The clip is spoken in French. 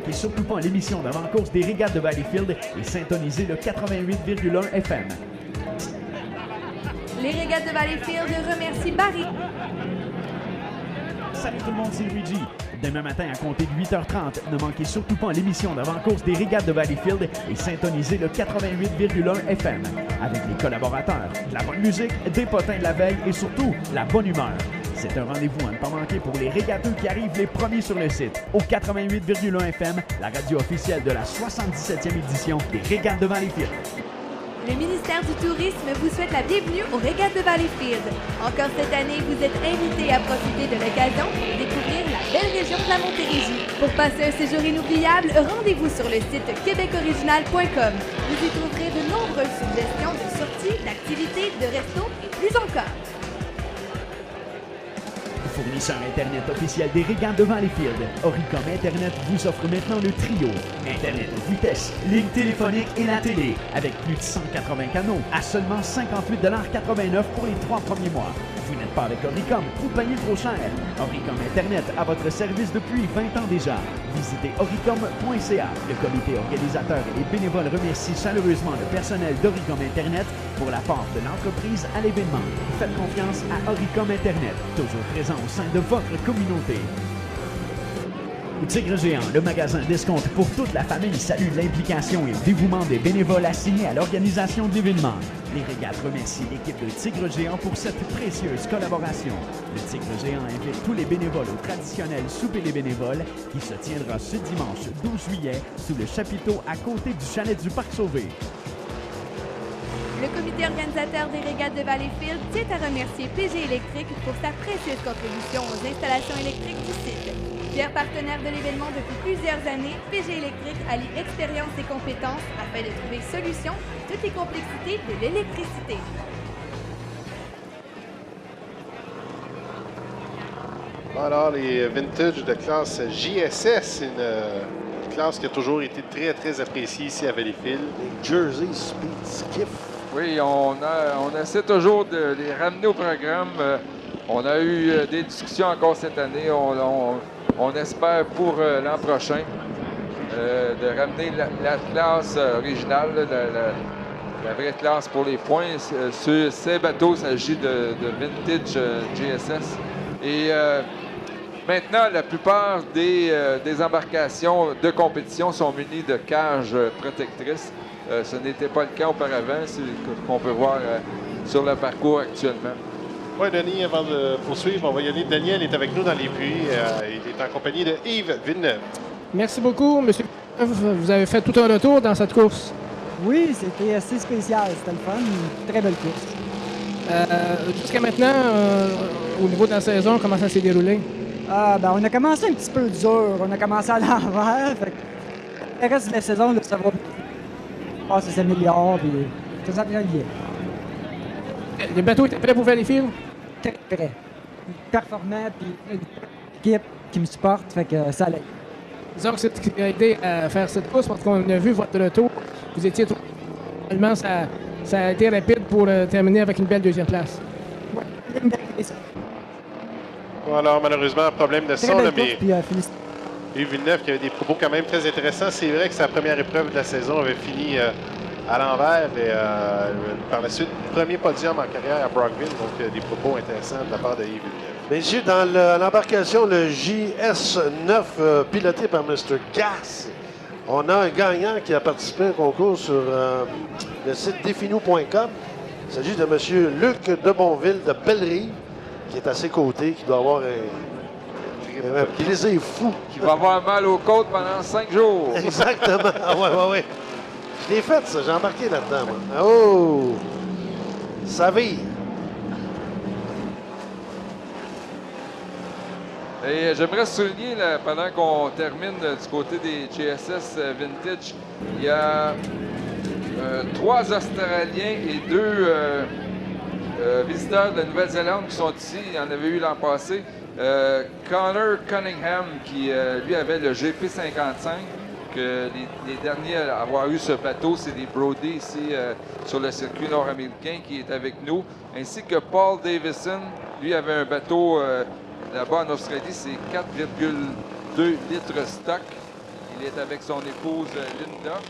manquez surtout pas l'émission d'avant-course des régates de Valleyfield et syntonisez le 88,1 FM. Les régates de Valleyfield remercient Barry. Salut tout le monde, c'est Luigi. Demain matin, à compter de 8h30, ne manquez surtout pas l'émission d'avant-course des régates de Valleyfield et syntonisez le 88,1 FM. Avec les collaborateurs, de la bonne musique, des potins de la veille et surtout, la bonne humeur. C'est un rendez-vous à ne pas manquer pour les régateux qui arrivent les premiers sur le site. Au 88,1 FM, la radio officielle de la 77e édition des régates de Valleyfield. Le ministère du Tourisme vous souhaite la bienvenue aux régates de Valleyfield. Encore cette année, vous êtes invités à profiter de l'occasion pour découvrir la belle région de la Montérégie. Pour passer un séjour inoubliable, rendez-vous sur le site québecoriginal.com. Vous y trouverez de nombreuses suggestions de sorties, d'activités, de restos et plus encore. Fournisseur Internet officiel des régates de Valleyfield, Oricom Internet vous offre maintenant le trio Internet haute vitesse, ligne téléphonique et la télé, avec plus de 180 canaux à seulement 58,89$ pour les 3 premiers mois. Vous n'êtes pas avec Oricom, vous payez trop cher. Oricom Internet à votre service depuis 20 ans déjà. Visitez oricom.ca. Le comité organisateur et les bénévoles remercient chaleureusement le personnel d'Oricom Internet pour l'apport de l'entreprise à l'événement. Faites confiance à Oricom Internet, toujours présent au sein de votre communauté. Tigre Géant, le magasin d'escompte pour toute la famille, salue l'implication et le dévouement des bénévoles assignés à l'organisation de l'événement. Les régates remercient l'équipe de Tigre Géant pour cette précieuse collaboration. Le Tigre Géant invite tous les bénévoles au traditionnel souper des bénévoles qui se tiendra ce dimanche 12 juillet sous le chapiteau à côté du chalet du Parc Sauvé. Le comité organisateur des régates de Valleyfield tient à remercier PG Électrique pour sa précieuse contribution aux installations électriques du site. Fier partenaire de l'événement depuis plusieurs années, PG Électrique allie expérience et compétences afin de trouver solution à toutes les complexités de l'électricité. Alors, les vintage de classe JSS, une classe qui a toujours été très, très appréciée ici à Valleyfield. Les Jersey Speed Skiff. Oui, on essaie toujours de les ramener au programme. On a eu des discussions encore cette année. On espère pour l'an prochain de ramener la classe originale, la vraie classe pour les points. Sur ces bateaux, il s'agit de vintage GSS. Et maintenant, la plupart des embarcations de compétition sont munies de cages protectrices. Ce n'était pas le cas auparavant, c'est ce qu'on peut voir sur le parcours actuellement. Oui, Denis, avant de poursuivre, on va y aller. Daniel est avec nous dans les puits. Il est en compagnie de Yves Villeneuve. Merci beaucoup, M. Vous avez fait tout un retour dans cette course. Oui, c'était assez spécial. C'était le fun. Une très belle course. Jusqu'à maintenant, au niveau de la saison, comment ça s'est déroulé? On a commencé un petit peu dur. On a commencé à l'envers. Le reste de la saison, là, ça va ça s'améliore. Puis ça s'en vient bien. Les bateaux étaient prêts pour Valleyfield? Très prêts. Performant, puis une équipe qui me supporte, fait que ça allait. Disons que c'est ce qui a aidé à faire cette course, parce qu'on a vu votre retour. Vous étiez trop... Finalement, ça a été rapide pour terminer avec une belle deuxième place. Oui, Bon, alors, malheureusement, problème de son, là, mais puis, Yves Villeneuve qui avait des propos quand même très intéressants. C'est vrai que sa première épreuve de la saison avait fini à l'envers et par la suite, premier podium en carrière à Brockville. Donc, des propos intéressants de la part de Yves Villeneuve. Messieurs, dans l'embarcation, le JS9 piloté par Mr. Gas, on a un gagnant qui a participé au concours sur le site definou.com. Il s'agit de M. Luc Debonville de Bellerive, qui est à ses côtés, qui doit avoir un plaisir fou. Qui va avoir mal aux côtes pendant 5 jours. Exactement. Oui. Je l'ai fait, ça. J'ai embarqué là-dedans, moi. Oh! Ça vire. Et j'aimerais souligner, là, pendant qu'on termine du côté des GSS Vintage, il y a 3 Australiens et 2 visiteurs de la Nouvelle-Zélande qui sont ici. Il y en avait eu l'an passé. Connor Cunningham, qui lui avait le GP55, que les derniers à avoir eu ce bateau, c'est des Brody ici sur le circuit nord-américain qui est avec nous, ainsi que Paul Davison, lui avait un bateau là-bas en Australie, c'est 4,2 litres stock. Il est avec son épouse Linda.